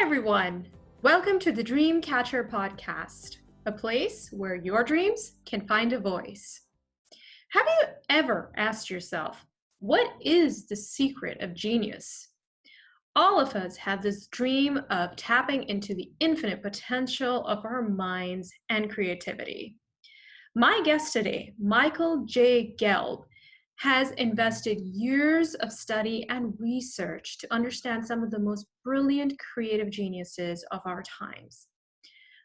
everyone. Welcome to the Dreamcatcher podcast, a place where your dreams can find a voice. Have you ever asked yourself, what is the secret of genius? All of us have this dream of tapping into the infinite potential of our minds and creativity. My guest today, Michael J. Gelb, has invested years of study and research to understand some of the most brilliant creative geniuses of our times.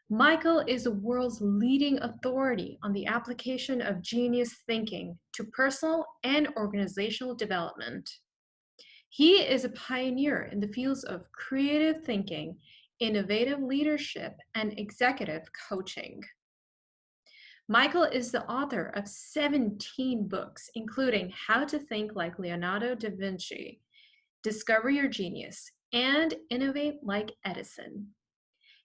Michael is the world's leading authority on the application of genius thinking to personal and organizational development. He is a pioneer in the fields of creative thinking, innovative leadership, and executive coaching. Michael is the author of 17 books, including How to Think Like Leonardo da Vinci, Discover Your Genius, and Innovate Like Edison.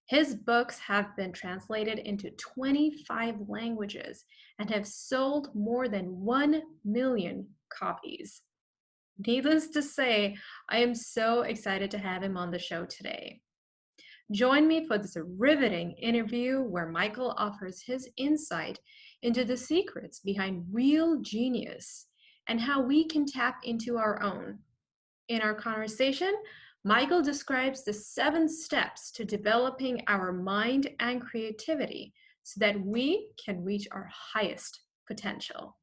His books have been translated into 25 languages and have sold more than 1 million copies. Needless to say, I am so excited to have him on the show today. Join me for this riveting interview where Michael offers his insight into the secrets behind real genius and how we can tap into our own. In our conversation, Michael describes the 7 steps to developing our mind and creativity so that we can reach our highest potential.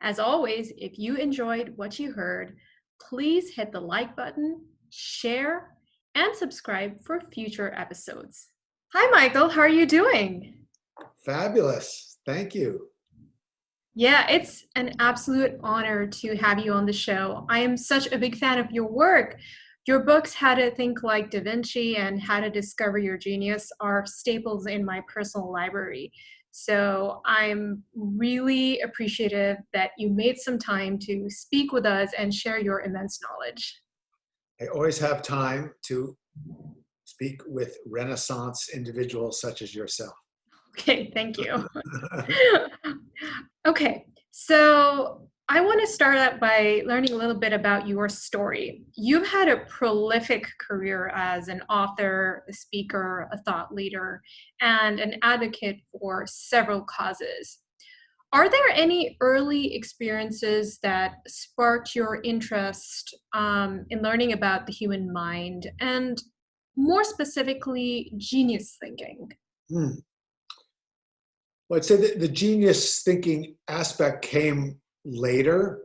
As always, if you enjoyed what you heard, please hit the like button, share, and subscribe for future episodes. Hi, Michael. How are you doing? Fabulous. Thank you. Yeah, it's an absolute honor to have you on the show. I am such a big fan of your work. Your books, How to Think Like Da Vinci and How to Discover Your Genius, are staples in my personal library. So I'm really appreciative that you made some time to speak with us and share your immense knowledge. I always have time to speak with Renaissance individuals such as yourself. Okay, thank you. Okay, so I want to start out by learning a little bit about your story. You've had a prolific career as an author, a speaker, a thought leader, and an advocate for several causes. Are there any early experiences that sparked your interest in learning about the human mind and more specifically, genius thinking? Well, I'd say that the genius thinking aspect came later,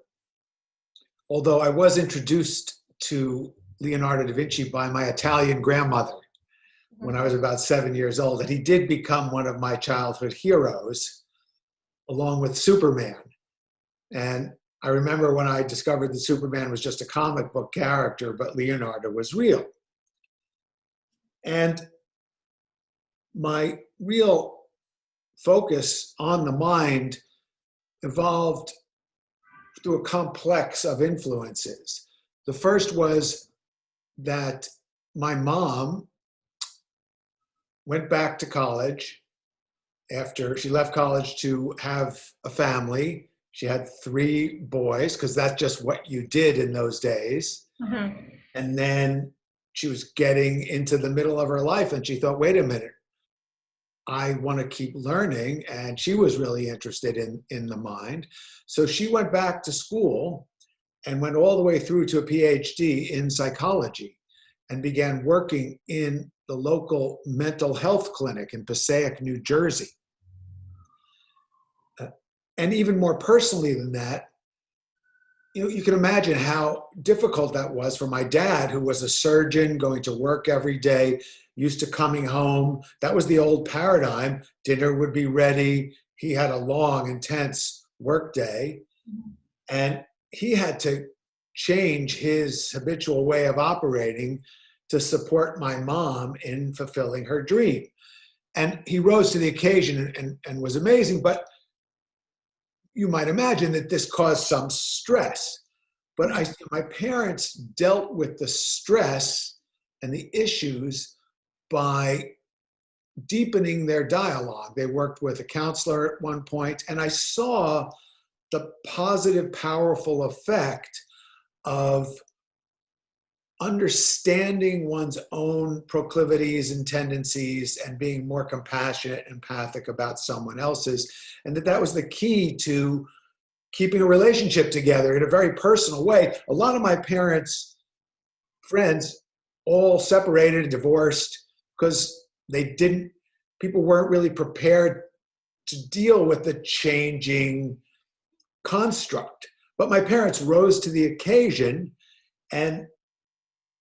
although I was introduced to Leonardo da Vinci by my Italian grandmother when I was about 7 years old, and he did become one of my childhood heroes, along with Superman. And I remember when I discovered that Superman was just a comic book character, but Leonardo was real. And my real focus on the mind evolved through a complex of influences. The first was that my mom went back to college after she left college to have a family. She had 3 boys, because that's just what you did in those days. Mm-hmm. And then she was getting into the middle of her life, and she thought, wait a minute, I want to keep learning. And she was really interested in the mind. So she went back to school and went all the way through to a PhD in psychology and began working in the local mental health clinic in Passaic, New Jersey. And even more personally than that, you can imagine how difficult that was for my dad, who was a surgeon, going to work every day, used to coming home. That was the old paradigm. Dinner would be ready. He had a long, intense work day. And he had to change his habitual way of operating to support my mom in fulfilling her dream. And he rose to the occasion and was amazing. But you might imagine that this caused some stress. But my parents dealt with the stress and the issues by deepening their dialogue. They worked with a counselor at one point, and I saw the positive, powerful effect of understanding one's own proclivities and tendencies and being more compassionate, empathic about someone else's, and that was the key to keeping a relationship together in a very personal way. A lot of my parents' friends all separated and divorced because people weren't really prepared to deal with the changing construct. But my parents rose to the occasion, and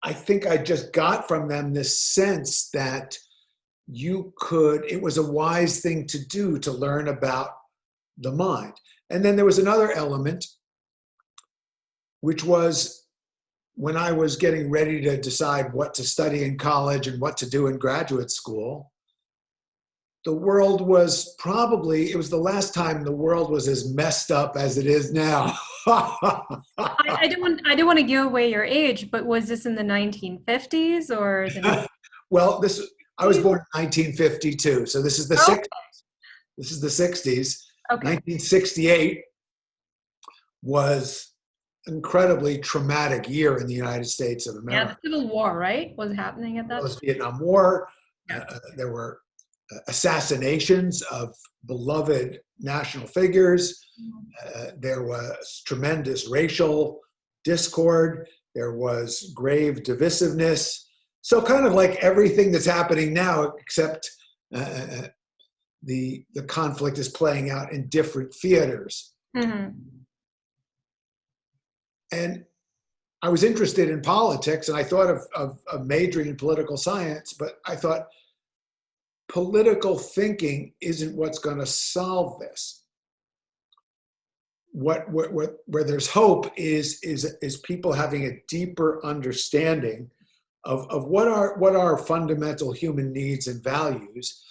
I think I just got from them this sense that it was a wise thing to do to learn about the mind. And then there was another element, which was when I was getting ready to decide what to study in college and what to do in graduate school, the world was it was the last time the world was as messed up as it is now. I don't want to give away your age, but was this in the 1950s or the Well, I was born in 1952, so this is the 60s. This is the 60s. Okay. 1968 was an incredibly traumatic year in the United States of America. Yeah, the Civil War, right, was happening at that There was time? Vietnam War. Yeah. There were assassinations of beloved national figures. There was tremendous racial discord. There was grave divisiveness. So kind of like everything that's happening now, except the conflict is playing out in different theaters. Mm-hmm. And I was interested in politics, and I thought of majoring in political science, but I thought political thinking isn't what's going to solve this. Where there's hope is people having a deeper understanding of what are fundamental human needs and values,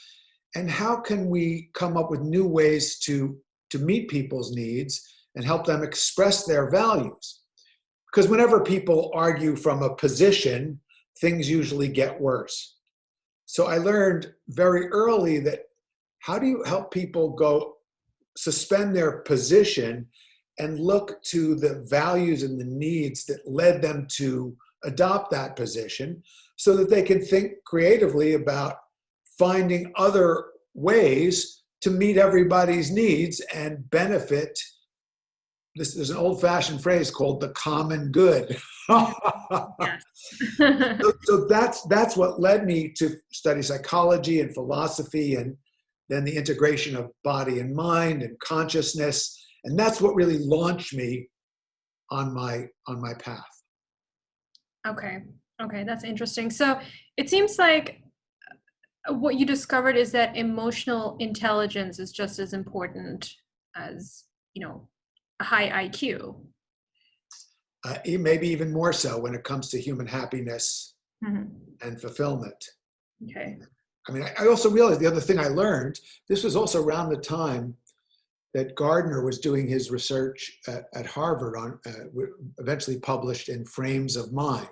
and how can we come up with new ways to meet people's needs and help them express their values. Because whenever people argue from a position, things usually get worse. So I learned very early that how do you help people suspend their position and look to the values and the needs that led them to adopt that position, so that they can think creatively about finding other ways to meet everybody's needs and benefit. There's an old-fashioned phrase called the common good. Yes. So that's what led me to study psychology and philosophy, and then the integration of body and mind and consciousness. And that's what really launched me on my path. Okay, that's interesting. So it seems like what you discovered is that emotional intelligence is just as important as, a high IQ. Maybe even more so when it comes to human happiness and fulfillment. Okay. I mean, I also realized the other thing I learned, this was also around the time that Gardner was doing his research at Harvard eventually published in Frames of Mind,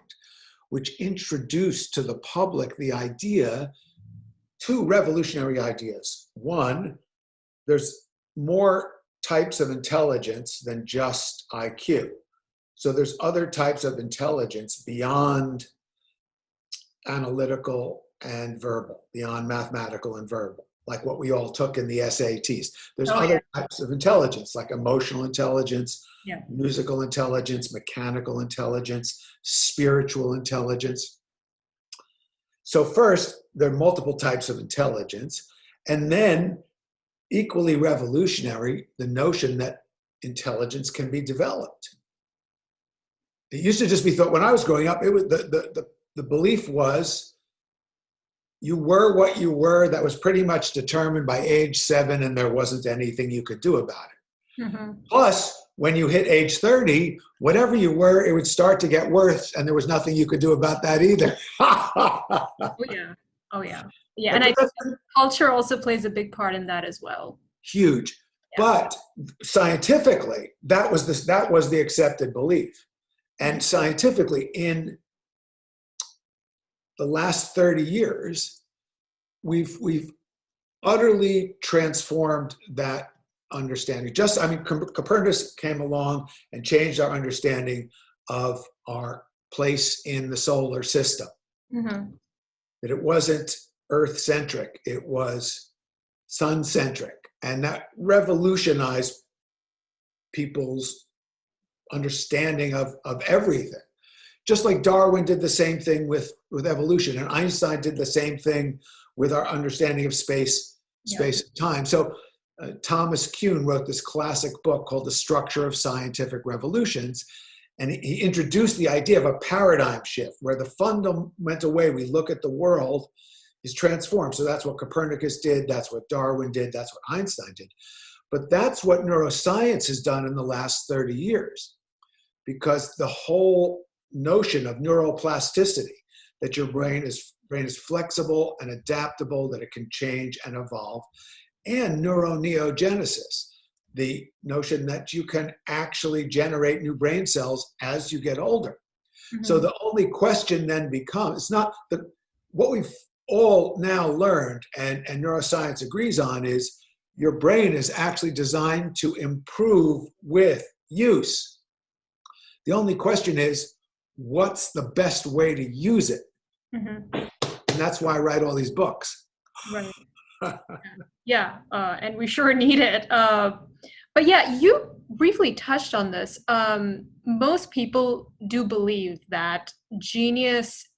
which introduced to the public the idea, two revolutionary ideas. One, there's more types of intelligence than just IQ. So there's other types of intelligence beyond analytical and verbal, beyond mathematical and verbal, like what we all took in the SATs. There's other types of intelligence, like emotional intelligence, musical intelligence, mechanical intelligence, spiritual intelligence. So first, there are multiple types of intelligence. And then, equally revolutionary, the notion that intelligence can be developed. It used to just be thought, when I was growing up, it was the belief was you were what you were. That was pretty much determined by age 7, and there wasn't anything you could do about it. Mm-hmm. Plus, when you hit age 30, whatever you were, it would start to get worse, and there was nothing you could do about that either. Oh yeah. Yeah, and I think culture also plays a big part in that as well. Huge. Yeah. But scientifically, that was the accepted belief. And scientifically, in the last 30 years, we've utterly transformed that understanding. Copernicus came along and changed our understanding of our place in the solar system. Mm-hmm. That it wasn't Earth-centric, it was sun-centric. And that revolutionized people's understanding of everything. Just like Darwin did the same thing with evolution, and Einstein did the same thing with our understanding of space and time. So Thomas Kuhn wrote this classic book called The Structure of Scientific Revolutions, and he introduced the idea of a paradigm shift where the fundamental way we look at the world is transformed. So that's what Copernicus did, that's what Darwin did, that's what Einstein did. But that's what neuroscience has done in the last 30 years, because the whole notion of neuroplasticity, that your brain is flexible and adaptable, that it can change and evolve, and neuroneogenesis, the notion that you can actually generate new brain cells as you get older. Mm-hmm. So the only question then becomes, it's not what we've all now learned, and neuroscience agrees on, is your brain is actually designed to improve with use. The only question is, what's the best way to use it? Mm-hmm. And that's why I write all these books. Right. Yeah, and we sure need it. But yeah, you briefly touched on this. Most people do believe that genius,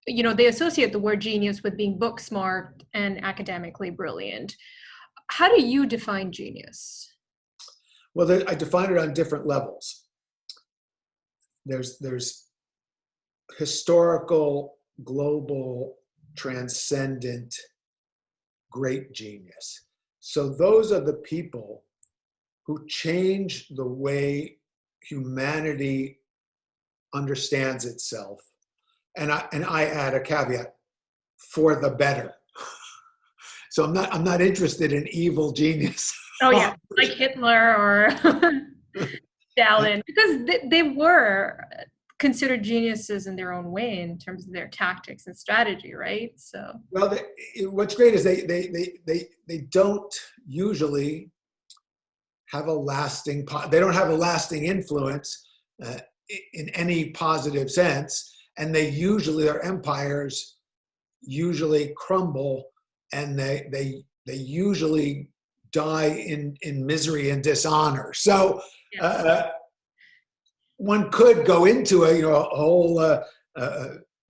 they associate the word genius with being book smart and academically brilliant. How do you define genius? Well, I define it on different levels. There's historical, global, transcendent, great genius. So those are the people who change the way humanity understands itself. And I add a caveat, for the better. So I'm not interested in evil genius. Oh yeah, like Hitler or Stalin, because they were considered geniuses in their own way in terms of their tactics and strategy, right? So well, what's great is they don't usually have a lasting. They don't have a lasting influence in any positive sense, and their empires usually crumble, and they usually die in misery and dishonor. So one could go into a whole.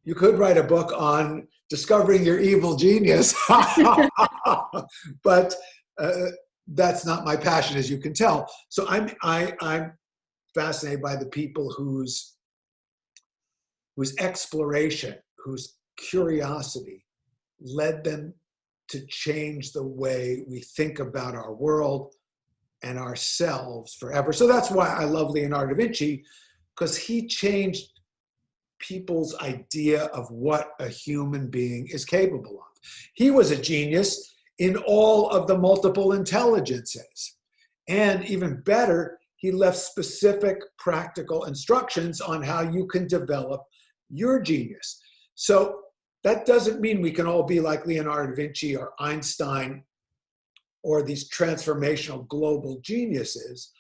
You could write a book on discovering your evil genius, but that's not my passion, as you can tell. So I'm fascinated by the people whose exploration, whose curiosity led them to change the way we think about our world and ourselves forever. So that's why I love Leonardo da Vinci, because he changed people's idea of what a human being is capable of. He was a genius in all of the multiple intelligences. And even better, he left specific practical instructions on how you can develop your genius. So that doesn't mean we can all be like Leonardo da Vinci or Einstein or these transformational global geniuses,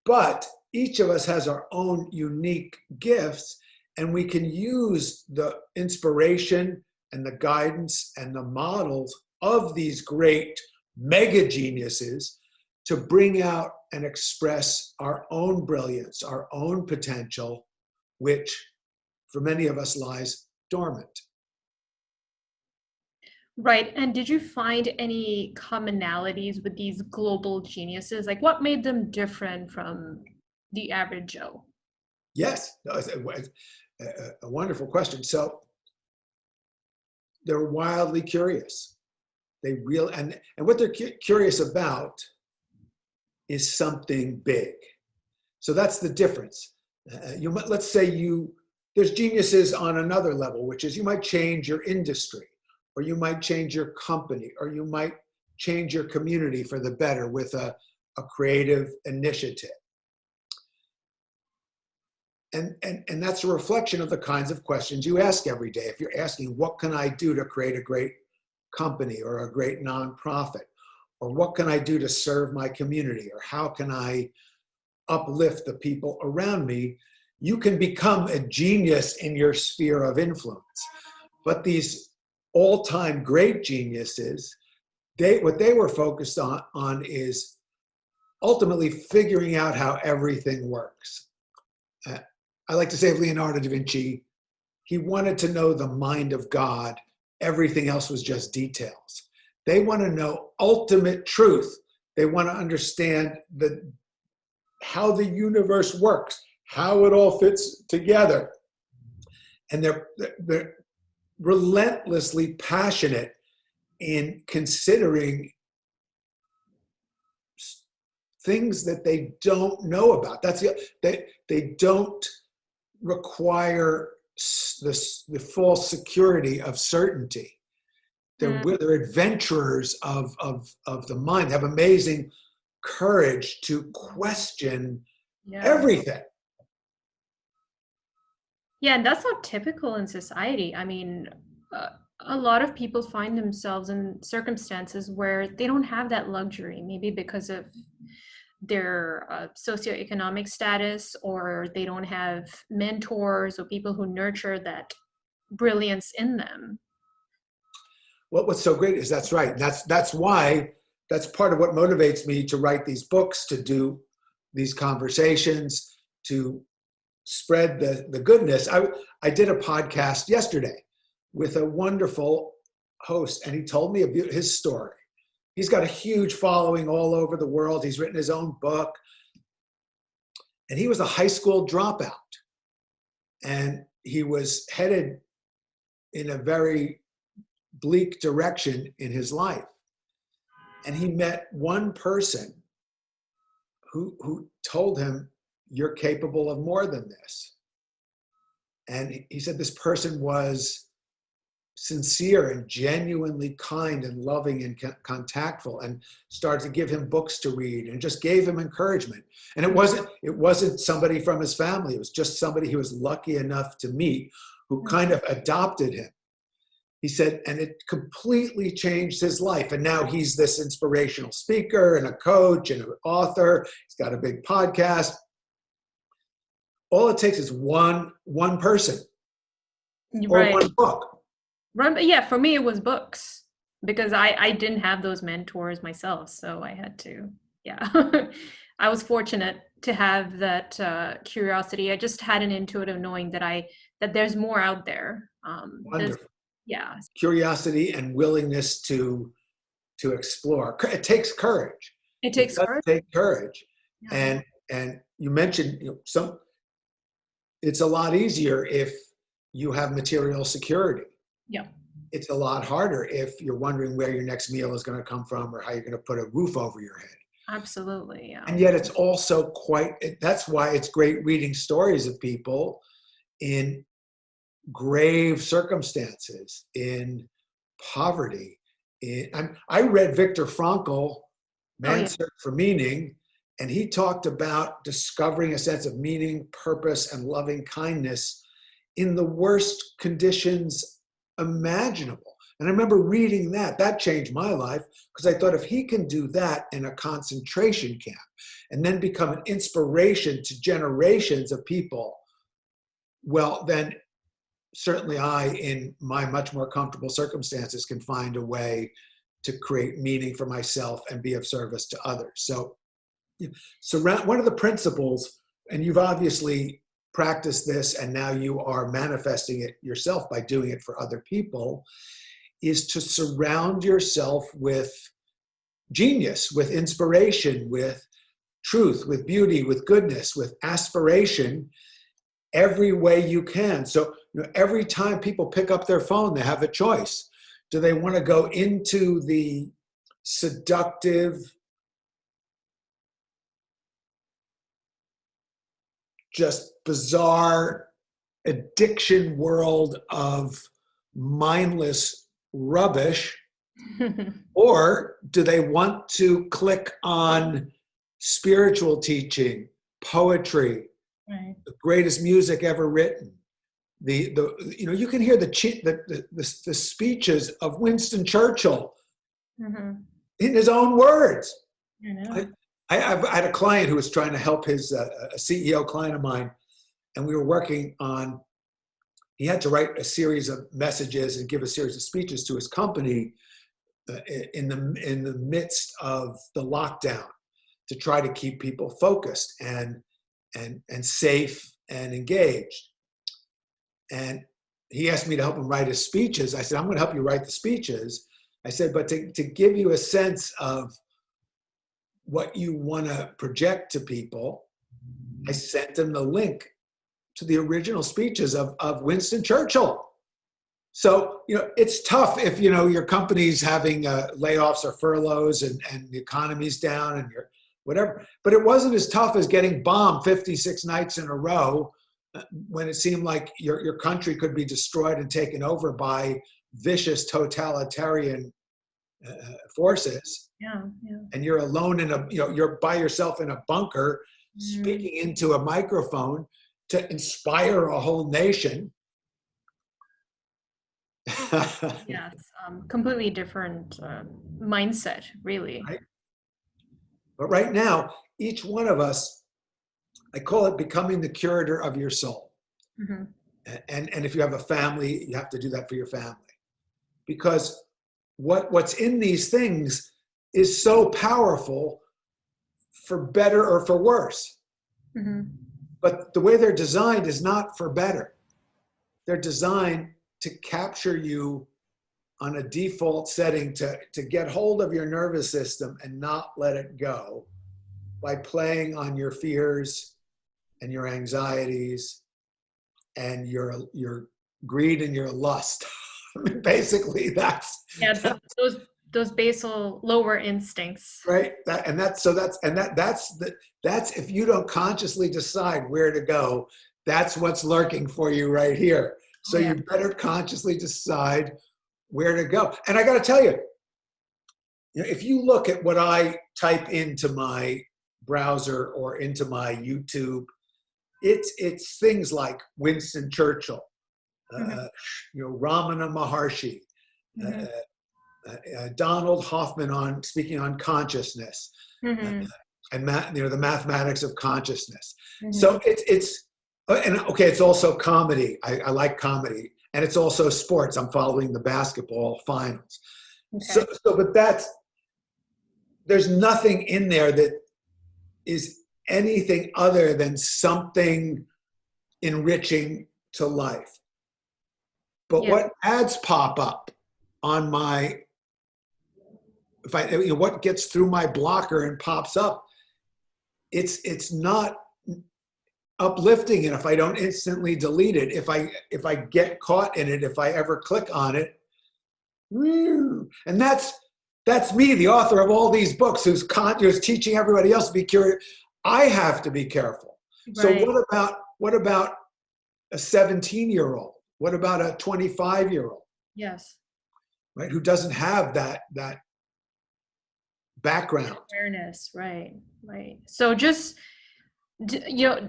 but each of us has our own unique gifts, and we can use the inspiration and the guidance and the models of these great mega geniuses to bring out and express our own brilliance, our own potential, which for many of us lies dormant. Right. And did you find any commonalities with these global geniuses? Like, what made them different from the average Joe? Yes, it's a wonderful question. So they're wildly curious. And what they're curious about is something big. So that's the difference. Let's say there's geniuses on another level, which is you might change your industry, or you might change your company, or you might change your community for the better with a creative initiative. And that's a reflection of the kinds of questions you ask every day. If you're asking, what can I do to create a great company or a great nonprofit? Or what can I do to serve my community? Or how can I uplift the people around me? you can become a genius in your sphere of influence. But these all-time great geniuses, what they were focused on is ultimately figuring out how everything works. I like to say of Leonardo da Vinci, he wanted to know the mind of God. Everything else was just details. They want to know ultimate truth. They want to understand how the universe works, how it all fits together. And they're relentlessly passionate in considering things that they don't know about. They don't require the false security of certainty. They're adventurers of the mind. They have amazing courage to question everything. Yeah, and that's not typical in society. I mean, a lot of people find themselves in circumstances where they don't have that luxury, maybe because of their socioeconomic status, or they don't have mentors or people who nurture that brilliance in them. What's so great is that's right. That's why, that's part of what motivates me to write these books, to do these conversations, to spread the goodness. I did a podcast yesterday with a wonderful host, and he told me his story. He's got a huge following all over the world. He's written his own book. And he was a high school dropout. And he was headed in a very bleak direction in his life. And he met one person who told him, "You're capable of more than this." And he said this person was sincere and genuinely kind and loving and contactful, and started to give him books to read and just gave him encouragement. And it wasn't somebody from his family. It was just somebody he was lucky enough to meet who kind of adopted him. He said, and it completely changed his life. And now he's this inspirational speaker and a coach and an author. He's got a big podcast. All it takes is one person or one book. Right. Yeah, for me it was books, because I didn't have those mentors myself, so I had to. Yeah, I was fortunate to have that curiosity. I just had an intuitive knowing that there's more out there. Wonderful. Yeah, Curiosity and willingness to explore. It takes courage. It takes courage. Yeah. And you mentioned it's a lot easier if you have material security. Yeah. It's a lot harder if you're wondering where your next meal is going to come from or how you're going to put a roof over your head. Absolutely, yeah. And yet it's also that's why it's great reading stories of people in grave circumstances, in poverty. I read Viktor Frankl, Man's Search for Meaning, and he talked about discovering a sense of meaning, purpose, and loving kindness in the worst conditions imaginable. And I remember reading that changed my life, because I thought if he can do that in a concentration camp and then become an inspiration to generations of people, well, then certainly I, in my much more comfortable circumstances, can find a way to create meaning for myself and be of service to others. So one of the principles, and you've obviously practiced this and now you are manifesting it yourself by doing it for other people, is to surround yourself with genius, with inspiration, with truth, with beauty, with goodness, with aspiration, every way you can. So every time people pick up their phone, they have a choice. Do they want to go into the seductive, just bizarre addiction world of mindless rubbish? Or do they want to click on spiritual teaching, poetry, Right. the greatest music ever written? You can hear the speeches of Winston Churchill in his own words. I had a client who was trying to help a CEO client of mine and we were working on, he had to write a series of messages and give a series of speeches to his company in the midst of the lockdown to try to keep people focused and safe and engaged. And he asked me to help him write his speeches. I said, I'm going to help you write the speeches. I said, but to give you a sense of what you want to project to people, I sent him the link to the original speeches of Winston Churchill. So, it's tough if, your company's having layoffs or furloughs and the economy's down and you're whatever. But it wasn't as tough as getting bombed 56 nights in a row when it seemed like your country could be destroyed and taken over by vicious totalitarian forces. Yeah. And you're alone you're by yourself in a bunker, speaking into a microphone to inspire a whole nation. Yes, completely different mindset, really. Right? But right now, each one of us, I call it becoming the curator of your soul. Mm-hmm. And if you have a family, you have to do that for your family. Because what's in these things is so powerful, for better or for worse. Mm-hmm. But the way they're designed is not for better. They're designed to capture you on a default setting, to get hold of your nervous system and not let it go by playing on your fears and your anxieties and your greed and your lust. Basically, that's those basal lower instincts. right. That's if you don't consciously decide where to go, that's what's lurking for you right here. So you better consciously decide where to go. And I got to tell you, if you look at what I type into my browser or into my YouTube, it's things like Winston Churchill, Ramana Maharshi, Donald Hoffman speaking on consciousness, and the mathematics of consciousness. So it's also comedy. I like comedy, and it's also sports. I'm following the basketball finals. Okay. But there's nothing in there that is anything other than something enriching to life. But what ads pop up on what gets through my blocker and pops up, it's not uplifting. And if I don't instantly delete it, if I get caught in it, if I ever click on it, and that's me, the author of all these books, who's teaching everybody else to be curious. I have to be careful. Right. So what about a 17-year-old? What about a 25-year-old? Yes. Right, who doesn't have that background awareness, right. So just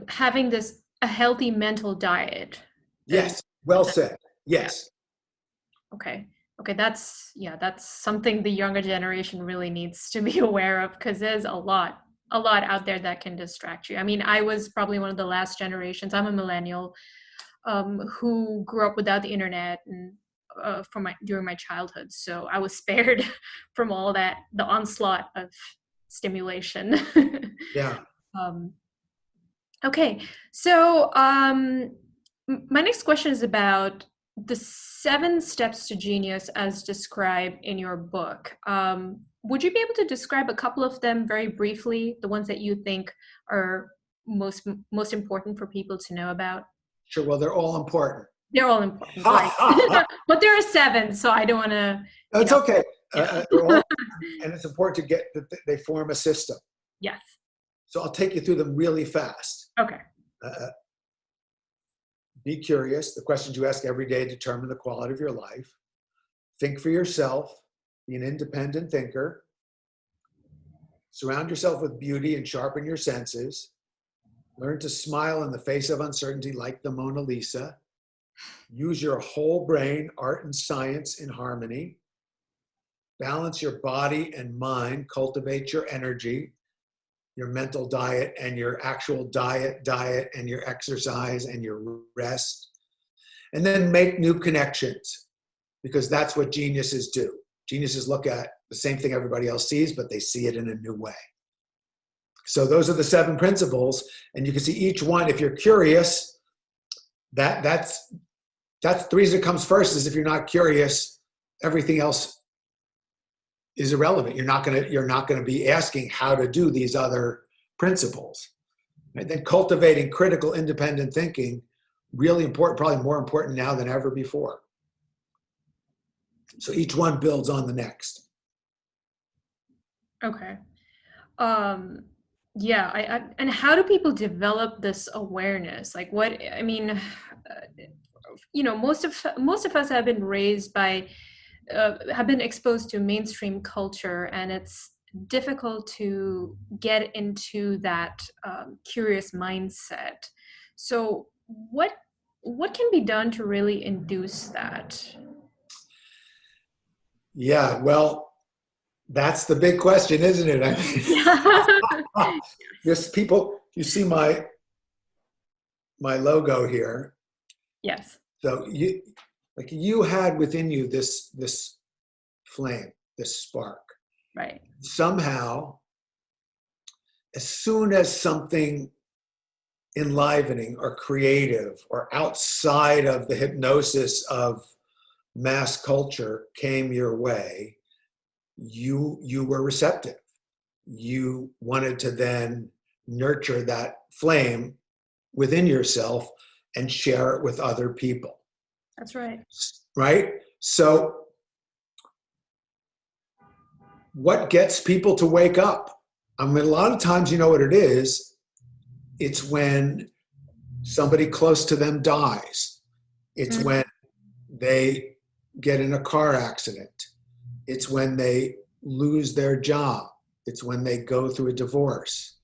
having a healthy mental diet. Yes, well said. Yes. Okay, that's something the younger generation really needs to be aware of, because there's a lot out there that can distract you. I mean, I was probably one of the last generations. I'm a millennial who grew up without the internet and during my childhood, so I was spared from all that, the onslaught of stimulation. Yeah. Okay, so my next question is about the 7 steps to genius as described in your book. Would you be able to describe a couple of them very briefly, the ones that you think are most important for people to know about? Sure. Well, they're all important. They're all important, right? But there are 7, so I don't want to. It's okay. And it's important to get that they form a system. Yes. So I'll take you through them really fast. Okay. Be curious. The questions you ask every day determine the quality of your life. Think for yourself. Be an independent thinker. Surround yourself with beauty and sharpen your senses. Learn to smile in the face of uncertainty like the Mona Lisa. Use your whole brain, art and science in harmony. Balance your body and mind. Cultivate your energy. your mental diet and your actual diet and your exercise and your rest. And then make new connections, because that's what geniuses do. Geniuses look at the same thing everybody else sees, but they see it in a new way. So those are the 7 principles, and you can see each one. If you're curious, that's the reason it comes first. Is if you're not curious, everything else is irrelevant. You're not gonna be asking how to do these other principles. And then cultivating critical, independent thinking, really important, probably more important now than ever before. So each one builds on the next. Okay. Um, yeah, and how do people develop this awareness? Like what, I mean, most of us have been raised by, have been exposed to mainstream culture, and it's difficult to get into that curious mindset. So what can be done to really induce that? Yeah, well, that's the big question, isn't it? I mean, this people, you see my logo here. Yes. So you had within you this flame, this spark. Right. Somehow, as soon as something enlivening or creative or outside of the hypnosis of mass culture came your way, you were receptive. You wanted to then nurture that flame within yourself and share it with other people. That's right. Right? So what gets people to wake up? I mean, a lot of times, you know what it is? It's when somebody close to them dies. It's when they get in a car accident. It's when they lose their job. It's when they go through a divorce.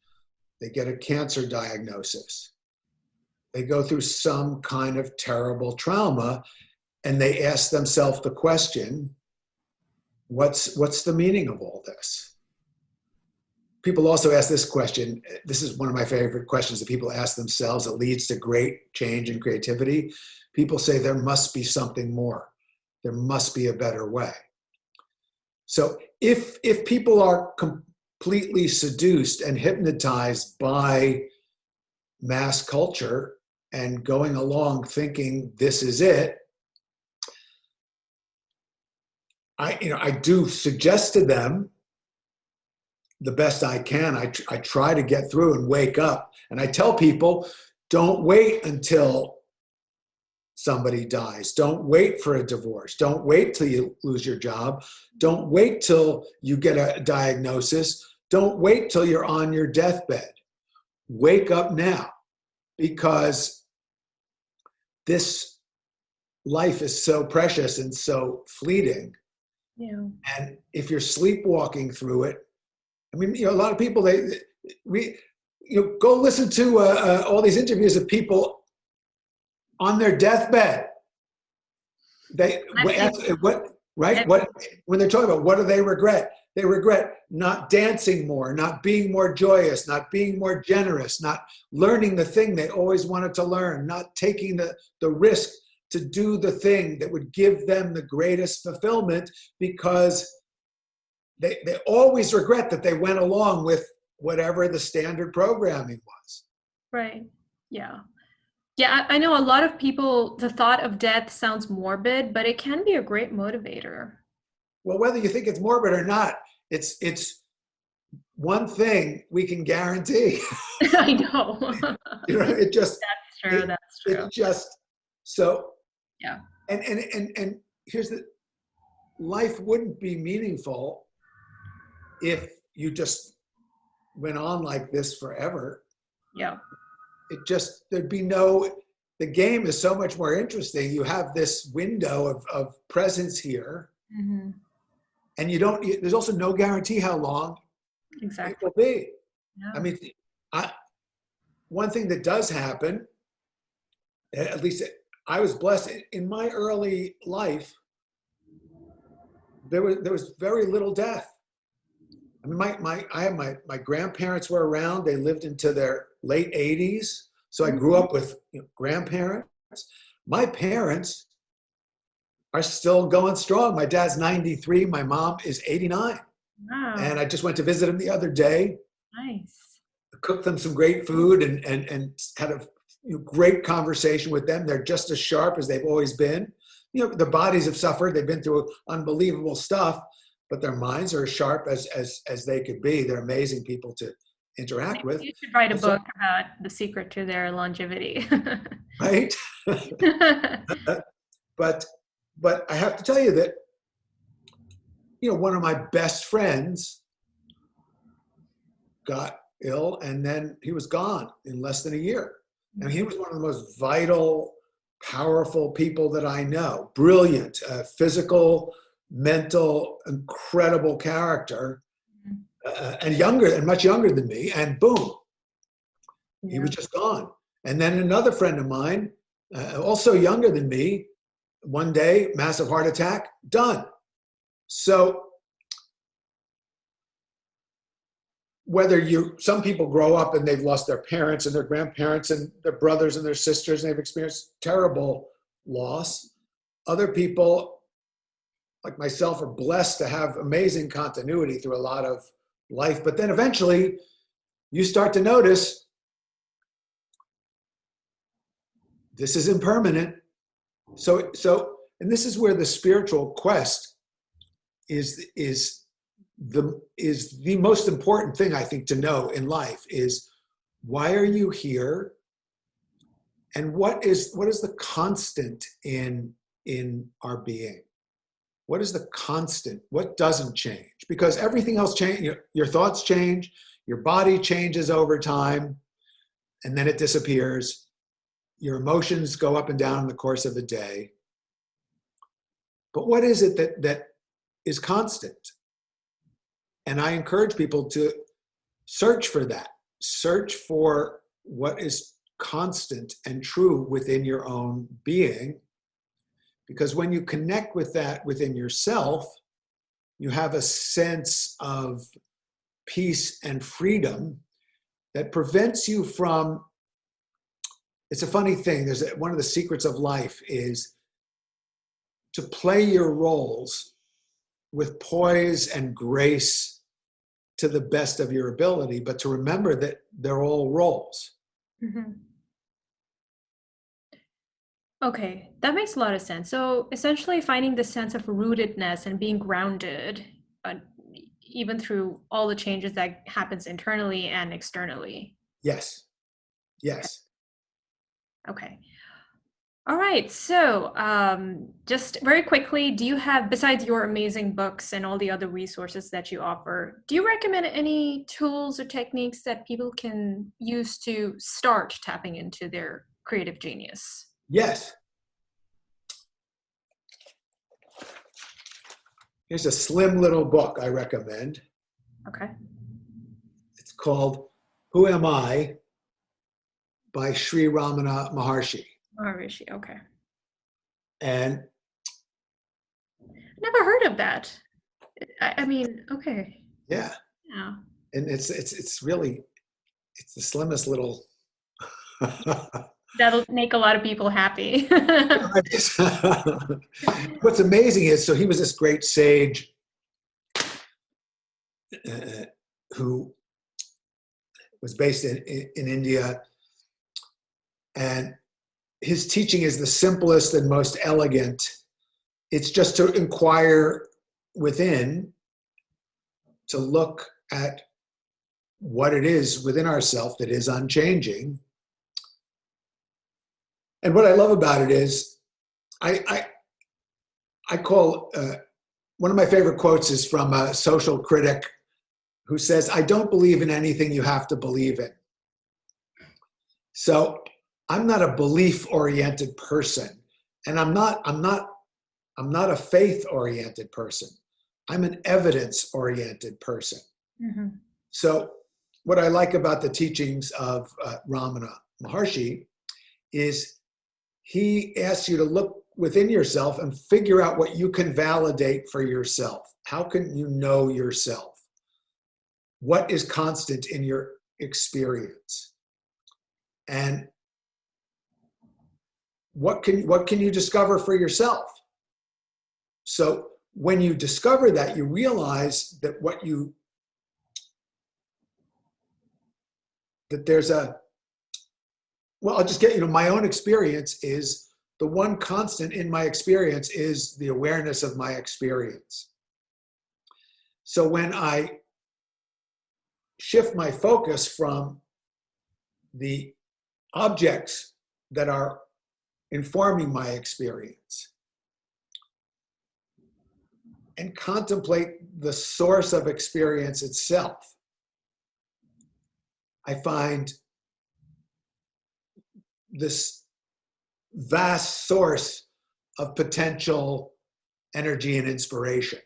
They get a cancer diagnosis. They go through some kind of terrible trauma, and they ask themselves the question, what's the meaning of all this? People also ask this question. This is one of my favorite questions that people ask themselves. It leads to great change and creativity. People say there must be something more. There must be a better way. So if people are completely seduced and hypnotized by mass culture and going along thinking this is it, I do suggest to them the best I can. I try to get through and wake up. And I tell people, don't wait until somebody dies. Don't wait for a divorce. Don't wait till you lose your job. Don't wait till you get a diagnosis. Don't wait till you're on your deathbed. Wake up now, because this life is so precious and so fleeting. Yeah. And if you're sleepwalking through it, I mean, a lot of people, go listen to all these interviews of people on their deathbed. They when they're talking about what do they regret? They regret not dancing more, not being more joyous, not being more generous, not learning the thing they always wanted to learn, not taking the risk to do the thing that would give them the greatest fulfillment, because they always regret that they went along with whatever the standard programming was. Right. Yeah. Yeah, I know a lot of people, the thought of death sounds morbid, but it can be a great motivator. Well, whether you think it's morbid or not, it's one thing we can guarantee. I know. It just That's true. That's true. It's just so. Yeah. And here's the life wouldn't be meaningful if you just went on like this forever. Yeah. There'd be the game is so much more interesting. You have this window of presence here, Mm-hmm. and there's also no guarantee how long Exactly. it will be. Yeah. I mean, one thing that does happen, at least I was blessed in my early life, there was very little death. I I mean, my grandparents were around. They lived into their late 80s. So I grew up with grandparents. My parents are still going strong. My dad's 93. My mom is 89. Wow. And I just went to visit them the other day, Nice. cooked them some great food and had a great conversation with them. They're just as sharp as they've always been. Their bodies have suffered. They've been through unbelievable stuff, but their minds are as sharp as they could be. They're amazing people to interact with. You should write a And so, book about the secret to their longevity. right? but I have to tell you that, one of my best friends got ill and then he was gone in less than a year. And he was one of the most vital, powerful people that I know. Brilliant, physical, mental, incredible character, and much younger than me. And boom, he was just gone. And then another friend of mine, also younger than me, one day, massive heart attack, done. So some people grow up and they've lost their parents and their grandparents and their brothers and their sisters, and they've experienced terrible loss. Other people, like myself, are blessed to have amazing continuity through a lot of life. But then eventually you start to notice this is impermanent. So, and this is where the spiritual quest is the most important thing, I think, to know in life is, why are you here? And what is the constant in our being? What is the constant? What doesn't change? Because everything else changes. Your thoughts change, your body changes over time, and then it disappears. Your emotions go up and down in the course of a day. But what is it that is constant? And I encourage people to search for that. Search for what is constant and true within your own being. Because when you connect with that within yourself, you have a sense of peace and freedom that prevents you from, it's a funny thing, one of the secrets of life is to play your roles with poise and grace to the best of your ability, but to remember that they're all roles. Mm-hmm. Okay, that makes a lot of sense. So essentially finding the sense of rootedness and being grounded, even through all the changes that happens internally and externally. Yes. Yes. Okay. All right. So just very quickly, do you have, besides your amazing books and all the other resources that you offer, do you recommend any tools or techniques that people can use to start tapping into their creative genius? Yes. Here's a slim little book I recommend. Okay. It's called Who Am I by Sri Ramana Maharshi. Maharishi, okay. And Never heard of that. I mean, okay. yeah. Yeah. And it's really, it's the slimmest little. That'll make a lot of people happy. What's amazing is, so he was this great sage who was based in India, and his teaching is the simplest and most elegant. It's just to inquire within, to look at what it is within ourselves that is unchanging. And what I love about it is, I call, one of my favorite quotes is from a social critic who says, "I don't believe in anything you have to believe in." So I'm not a belief-oriented person, and I'm not a faith-oriented person. I'm an evidence-oriented person. Mm-hmm. So what I like about the teachings of Ramana Maharshi is he asks you to look within yourself and figure out what you can validate for yourself. How can you know yourself? what is constant in your experience, and what can you discover for yourself. So when you discover that, you realize that there's I'll just get, my own experience is the one constant in my experience is the awareness of my experience. So when I shift my focus from the objects that are informing my experience and contemplate the source of experience itself, I find this vast source of potential energy and inspiration.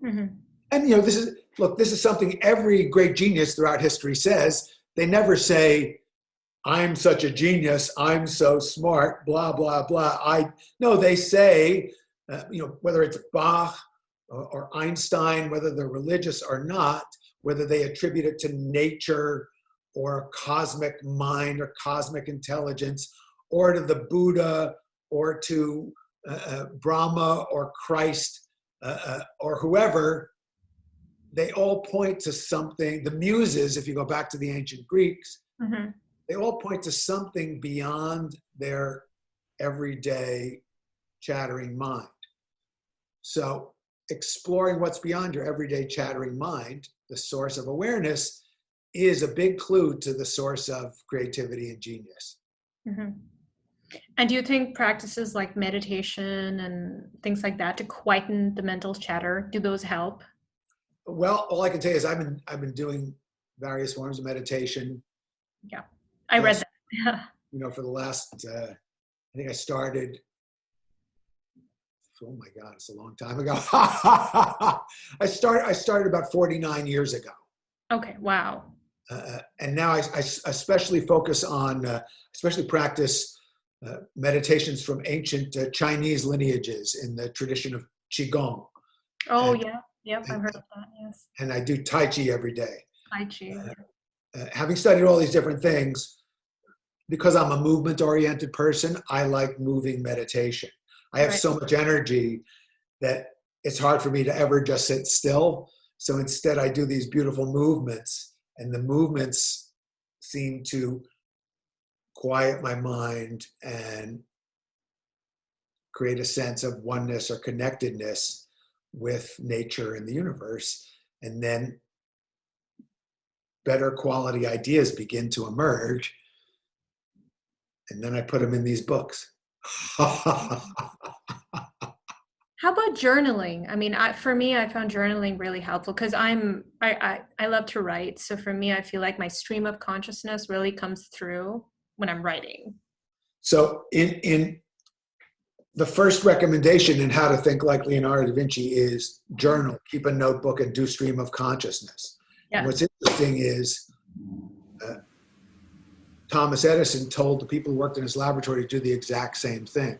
Mm-hmm. And this is something every great genius throughout history says. They never say, I'm such a genius, I'm so smart, blah, blah, blah. No, they say, whether it's Bach or Einstein, whether they're religious or not, whether they attribute it to nature or cosmic mind or cosmic intelligence, or to the Buddha or to Brahma or Christ or whoever, they all point to something. The muses, if you go back to the ancient Greeks, Mm-hmm. they all point to something beyond their everyday chattering mind. So exploring what's beyond your everyday chattering mind, the source of awareness, is a big clue to the source of creativity and genius. Mm-hmm. And do you think practices like meditation and things like that to quieten the mental chatter, do those help? Well, all I can tell you is I've been doing various forms of meditation. Yeah, I read that. Yeah. For the last, I think I started, oh my God, it's a long time ago. I started about 49 years ago. Okay, wow. And now I especially focus on, especially practice meditations from ancient Chinese lineages in the tradition of Qigong. Oh, and, yeah. Yep, I've heard of that, yes. And I do Tai Chi every day. Tai Chi. Having studied all these different things, because I'm a movement-oriented person, I like moving meditation. I have so much energy that it's hard for me to ever just sit still. So instead, I do these beautiful movements, and the movements seem to quiet my mind and create a sense of oneness or connectedness with nature and the universe. And then better quality ideas begin to emerge. And then I put them in these books. How about journaling? I mean, for me, I found journaling really helpful because I love to write. So for me, I feel like my stream of consciousness really comes through when I'm writing. So in the first recommendation in how to think like Leonardo da Vinci is journal, keep a notebook, and do stream of consciousness. Yeah. And what's interesting is Thomas Edison told the people who worked in his laboratory to do the exact same thing.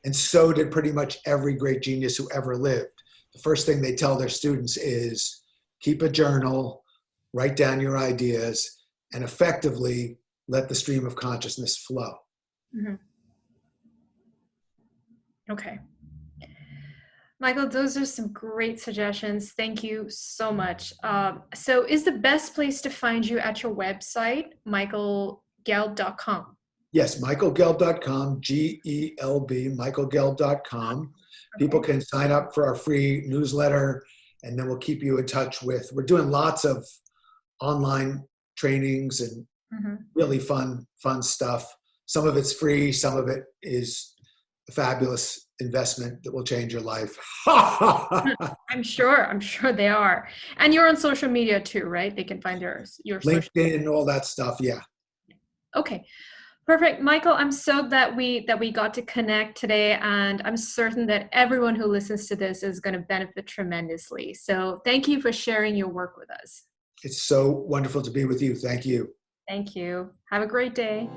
And so did pretty much every great genius who ever lived. The first thing they tell their students is keep a journal, write down your ideas, and effectively let the stream of consciousness flow. Mm-hmm. Okay. Michael, those are some great suggestions. Thank you so much. So is the best place to find you at your website, michaelgelb.com? Yes, michaelgelb.com, G-E-L-B, michaelgelb.com. Okay. People can sign up for our free newsletter, and then we'll keep you in touch with, we're doing lots of online trainings and really fun stuff. Some of it's free, some of it is a fabulous investment that will change your life. I'm sure they are. And you're on social media too, right? They can find your LinkedIn and all that stuff, yeah. Okay. Perfect. Michael, I'm so that we got to connect today, and I'm certain that everyone who listens to this is going to benefit tremendously. So thank you for sharing your work with us. It's so wonderful to be with you. Thank you. Thank you. Have a great day.